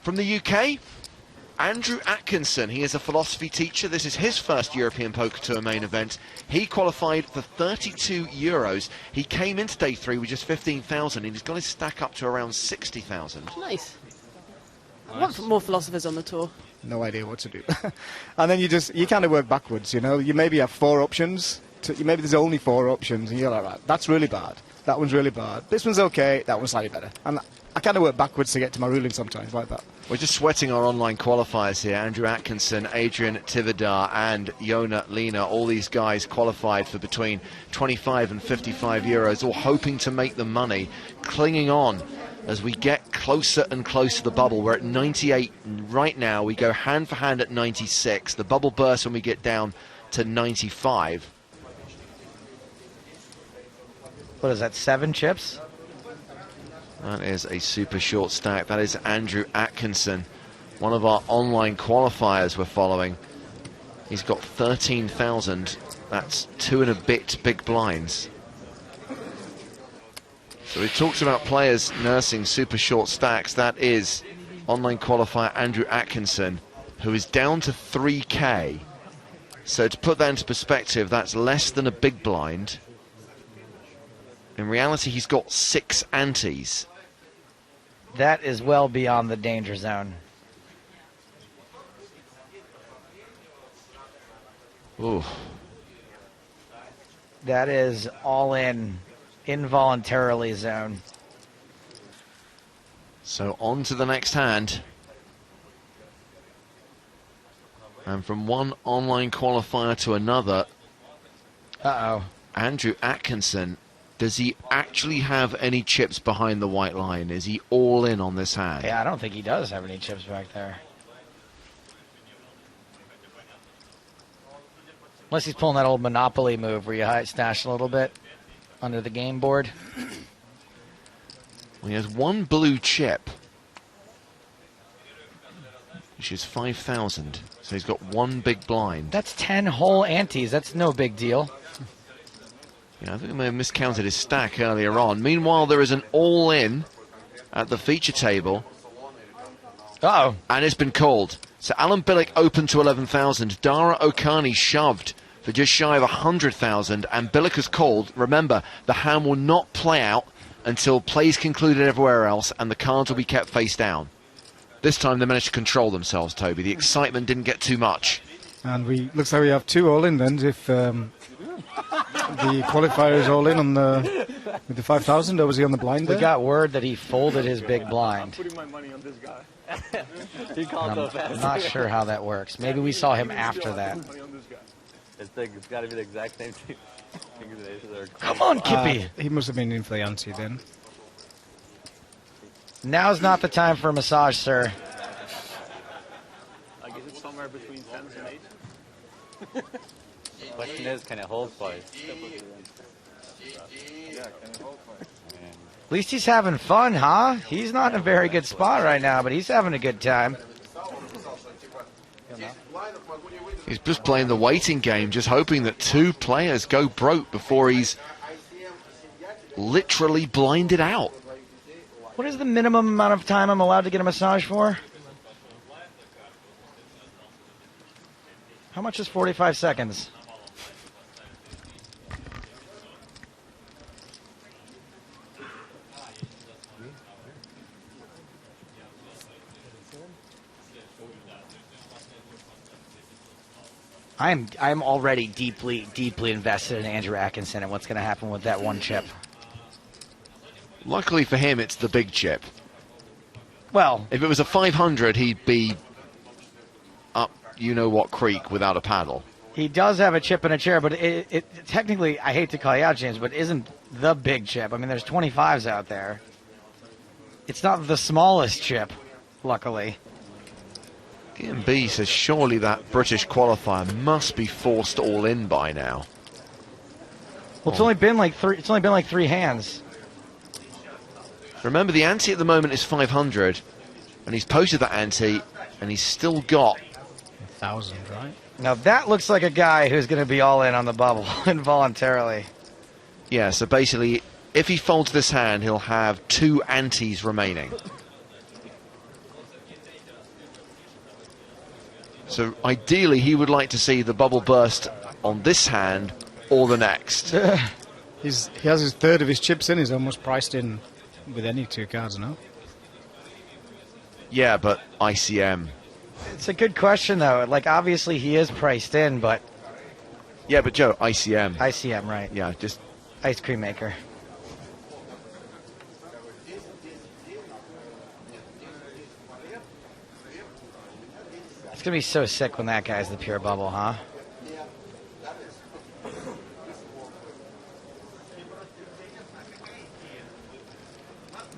From the UK, Andrew Atkinson. He is a philosophy teacher. This is his first European Poker Tour main event. He qualified for 32 euros. He came into day 3 with just 15,000 and he's got his stack up to around 60,000. Nice. What more philosophers on the tour? No idea what to do. And then you kind of work backwards, you know. You maybe have 4 options. Maybe there's only 4 options and you're like, right, that's really bad. That one's really bad. This one's okay. That one's slightly better. And I kind of work backwards to get to my ruling sometimes, like that. We're just sweating our online qualifiers here. Andrew Atkinson, Adrian Tivadar and Jona Lena. All these guys qualified for between 25 and 55 euros, all hoping to make the money, clinging on as we get closer and closer to the bubble. We're at 98 right now. We go hand for hand at 96. The bubble bursts when we get down to 95. What is that, 7 chips? That is a super short stack. That is Andrew Atkinson, one of our online qualifiers we're following. He's got 13,000. That's 2 and a bit big blinds. So we talked about players nursing super short stacks. That is online qualifier Andrew Atkinson, who is down to 3K. So to put that into perspective, that's less than a big blind. In reality, he's got 6 antes. That is well beyond the danger zone. Ooh. That is all in, involuntarily zone. So on to the next hand. And from one online qualifier to another, Andrew Atkinson, does he actually have any chips behind the white line? Is he all in on this hand? Yeah, I don't think he does have any chips back there. Unless he's pulling that old Monopoly move where you stash a little bit under the game board. Well, he has 1 blue chip, which is 5,000. So he's got 1 big blind. That's 10 whole antes. That's no big deal. Yeah, I think I may have miscounted his stack earlier on. Meanwhile, there is an all-in at the feature table. Uh-oh. And it's been called. So Alan Billick opened to 11,000. Dara Okani shoved for just shy of 100,000. And Billick has called. Remember, the hand will not play out until plays concluded everywhere else and the cards will be kept face down. This time they managed to control themselves, Toby. The excitement didn't get too much. And looks like we have 2 all-in then if the qualifier is all in on with the 5,000, or was he on the blind there? We got word that he folded his big blind. I'm putting my money on this guy. I'm not sure how that works. Maybe we saw him after that. It's got to be the exact same team. Come on, Kippy. He must have been in for the ante then. Now's not the time for a massage, sir. I guess it's somewhere between 10s and 8. Question is, can it hold twice? At least he's having fun, huh? He's not in a very good spot right now, but he's having a good time. He's just playing the waiting game, just hoping that 2 players go broke before he's literally blinded out. What is the minimum amount of time I'm allowed to get a massage for? How much is 45 seconds? I'm already deeply invested in Andrew Atkinson and what's going to happen with that 1 chip. Luckily for him, it's the big chip. Well, if it was a 500, he'd be up you-know-what creek without a paddle. He does have a chip and a chair, but it technically, I hate to call you out, James, but isn't the big chip. I mean, there's 25s out there. It's not the smallest chip, luckily. B says surely that British qualifier must be forced all in by now. Well, it's only been like 3. It's only been like 3 hands. Remember, the ante at the moment is 500, and he's posted that ante, and he's still got 1,000, right? Now that looks like a guy who's going to be all in on the bubble involuntarily. Yeah. So basically, if he folds this hand, he'll have 2 antes remaining. So ideally, he would like to see the bubble burst on this hand or the next. He has his third of his chips in. He's almost priced in with any two cards now. Yeah, but ICM. It's a good question, though. Like, obviously, he is priced in, but... Yeah, but Joe, ICM. ICM, right. Yeah, just... Ice cream maker. It's going to be so sick when that guy's the pure bubble, huh?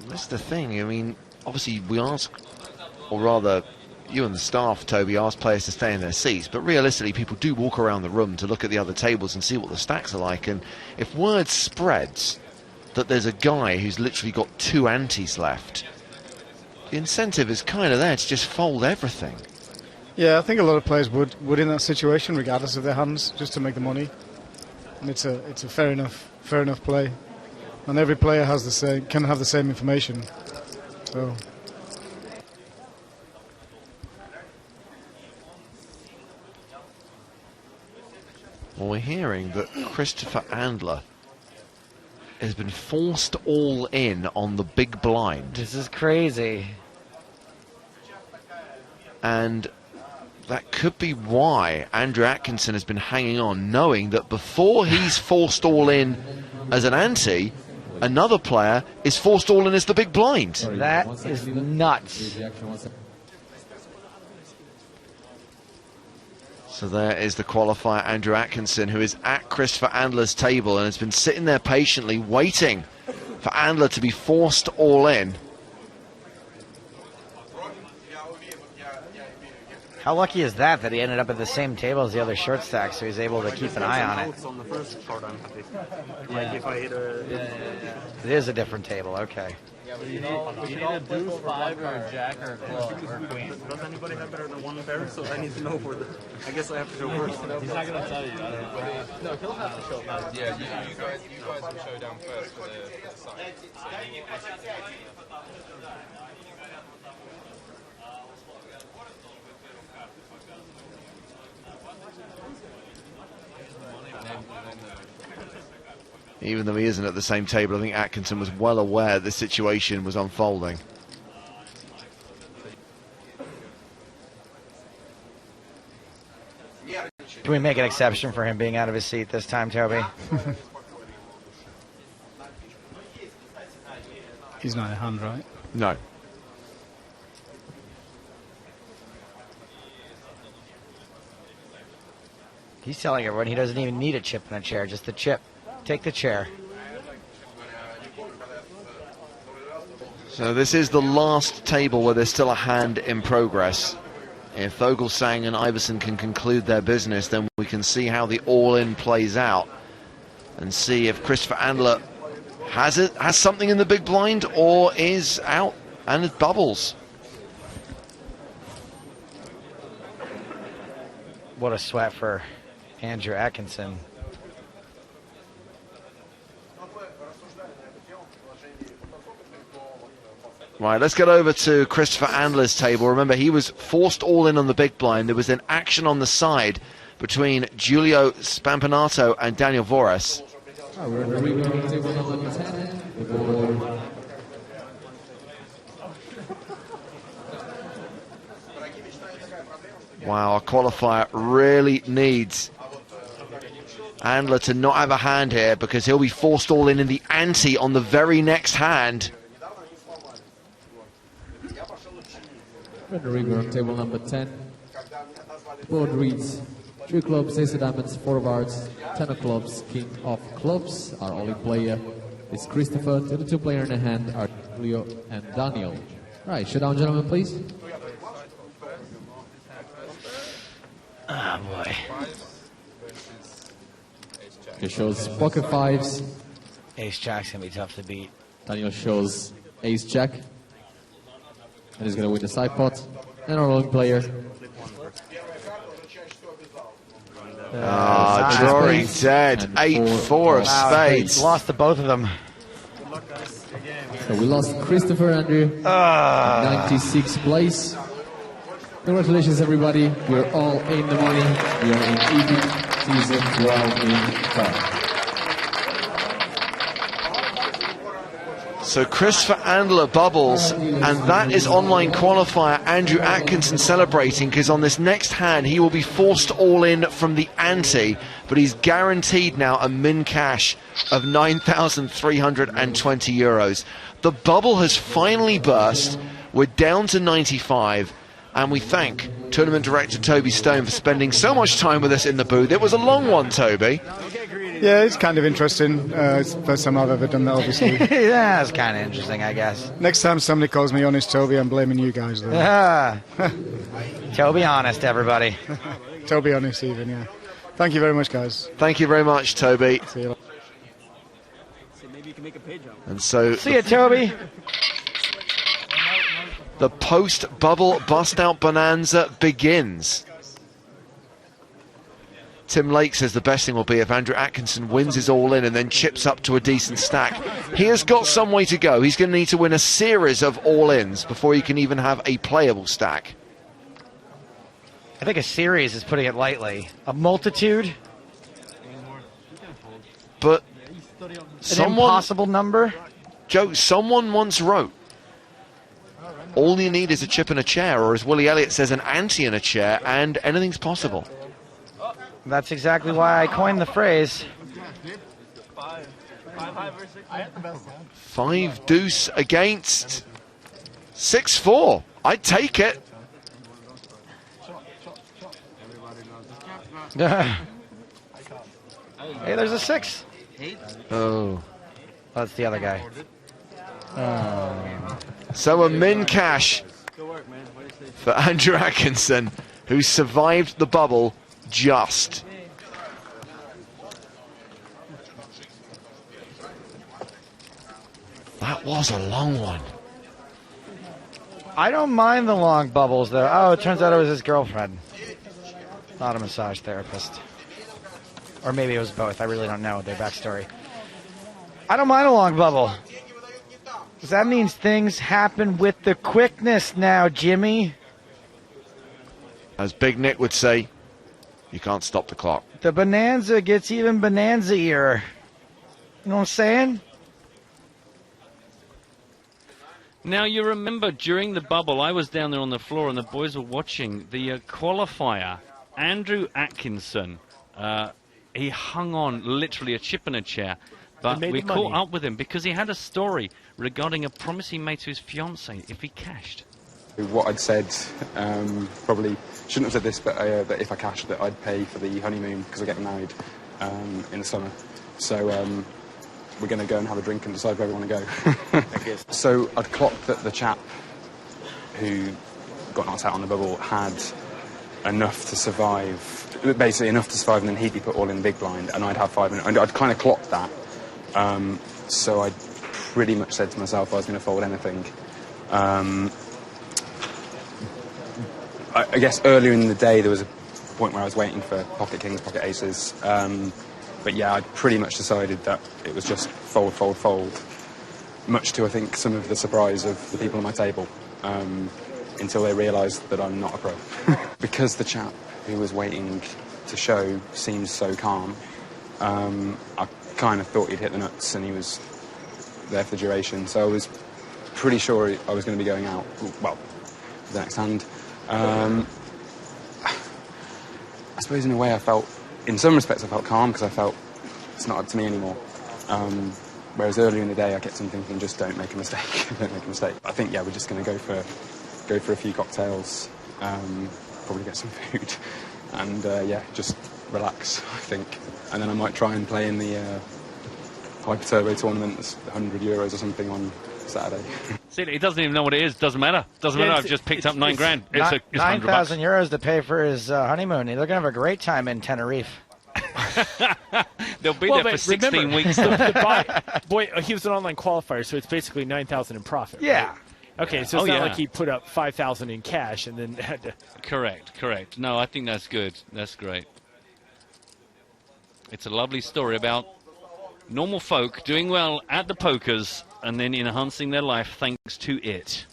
That's the thing. I mean, obviously, we ask, or rather, you and the staff, Toby, ask players to stay in their seats, but realistically, people do walk around the room to look at the other tables and see what the stacks are like, and if word spreads that there's a guy who's literally got 2 antes left, the incentive is kind of there to just fold everything. Yeah, I think a lot of players would in that situation, regardless of their hands, just to make the money. And it's a fair enough play. And every player has can have the same information. So well, we're hearing that Christopher Andler has been forced all in on the big blind. This is crazy. And that could be why Andrew Atkinson has been hanging on, knowing that before he's forced all in as an ante, another player is forced all in as the big blind. That is nuts. So there is the qualifier, Andrew Atkinson, who is at Christopher Andler's table and has been sitting there patiently waiting for Andler to be forced all in. How lucky is that he ended up at the same table as the other short stack, so he's able to keep an eye on it? On the first part, I'm happy. Like if I hit a... It is a different table, okay. You need a deuce, 5, or a jack, or a club, or a queen. Does anybody have better than one pair? So I need to know for the... I guess I have to show first. He's not going to tell you. No, he'll have to show first. Yeah, you guys will show down first for the side. Even though he isn't at the same table, I think Atkinson was well aware the situation was unfolding. Can we make an exception for him being out of his seat this time, Toby? he's not a hand, right? No. He's telling everyone he doesn't even need a chip and a chair, just the chip. Take the chair. So this is the last table where there's still a hand in progress. If Vogelsang and Iverson can conclude their business, then we can see how the all-in plays out and see if Christopher Andler has something in the big blind or is out and it bubbles. What a sweat for Andrew Atkinson. Right, let's get over to Christopher Andler's table. Remember, he was forced all in on the big blind. There was an action on the side between Giulio Spampanato and Daniel Voras. Wow, a qualifier really needs Andler to not have a hand here because he'll be forced all in the ante on the very next hand. Red River, table number 10. Board reads 3 clubs, ace of diamonds, 4 of hearts, 10 of clubs, king of clubs. Our only player is Christopher. The 2 players in the hand are Leo and Daniel. Right, showdown, gentlemen, please. Oh boy. He shows pocket 5s. Ace Jack's gonna be tough to beat. Daniel shows ace jack. And he's going to win the side pot. And our rolling player. Drawing dead. 8-4 of spades. He lost to both of them. So we lost Christopher Andrew. 96th place. Congratulations, everybody. We're all in the money. We are in EPT season 12 in Prague. So Christopher Andler bubbles, and that is online qualifier Andrew Atkinson celebrating, because on this next hand he will be forced all in from the ante, but he's guaranteed now a min cash of 9,320 euros. The bubble has finally burst. We're down to 95, and we thank tournament director Toby Stone for spending so much time with us in the booth. It was a long one, Toby. Yeah, it's kind of interesting. It's the first time I've ever done that, obviously. Yeah, it's kind of interesting, I guess. Next time somebody calls me Honest Toby, I'm blaming you guys, though. Toby Honest, everybody. Toby Honest, even, yeah. Thank you very much, guys. Thank you very much, Toby. See you later. Maybe you can make a page out. And so See you, Toby. the post-bubble bust-out bonanza begins. Tim Lake says the best thing will be if Andrew Atkinson wins his all-in and then chips up to a decent stack. He has got some way to go. He's going to need to win a series of all-ins before he can even have a playable stack. I think a series is putting it lightly. A multitude? But An impossible number? Joe, someone once wrote, all you need is a chip and a chair, or as Willie Elliott says, an ante and a chair, and anything's possible. That's exactly why I coined the phrase. 5 deuce against 6-4. I'd take it. Hey, there's a 6. Oh. That's the other guy. So a min cash for Andrew Atkinson, who survived the bubble just. That was a long one. I don't mind the long bubbles, though. Oh, it turns out it was his girlfriend. Not a massage therapist. Or maybe it was both. I really don't know their backstory. I don't mind a long bubble. Because that means things happen with the quickness now, Jimmy. As Big Nick would say, you can't stop the clock. The bonanza gets even bonanza-ier. You know what I'm saying? Now, you remember during the bubble, I was down there on the floor and the boys were watching the qualifier, Andrew Atkinson. He hung on literally a chip and a chair, but we caught up with him because he had a story regarding a promise he made to his fiancée if he cashed. What I'd said, probably shouldn't have said this, but that if I cashed, that I'd pay for the honeymoon because I get married in the summer. So we're going to go and have a drink and decide where we want to go. So I'd clocked that the chap who got knocked out on the bubble had enough to survive, basically enough to survive, and then he'd be put all in big blind, and I'd have 5 minutes. And I'd kind of clocked that. So I pretty much said to myself I was going to fold anything. I guess earlier in the day there was a point where I was waiting for pocket kings, pocket aces. But yeah, I'd pretty much decided that it was just fold, fold, fold. Much to, I think, some of the surprise of the people at my table, until they realised that I'm not a pro. Because the chap who was waiting to show seemed so calm, I kind of thought he'd hit the nuts and he was there for the duration. So I was pretty sure I was going to be going out, well, the next hand. I suppose in a way I felt, in some respects I felt calm because I felt it's not up to me anymore. Whereas earlier in the day I kept on thinking, just don't make a mistake, don't make a mistake. I think, yeah, we're just going to go for a few cocktails, probably get some food, and yeah, just relax, I think. And then I might try and play in the Hyper Turbo tournament, that's €100 or something on Saturday. See, he doesn't even know what it is. Doesn't matter. Doesn't matter. I've just picked up 9 grand. It's 9,000 euros to pay for his honeymoon. They're going to have a great time in Tenerife. They'll be there for 16 weeks. Boy, he was an online qualifier, so it's basically 9,000 in profit. Yeah. Right? Okay, so it's not like he put up 5,000 in cash and then had to. Correct. No, I think that's good. That's great. It's a lovely story about normal folk doing well at the pokers and then enhancing their life thanks to it.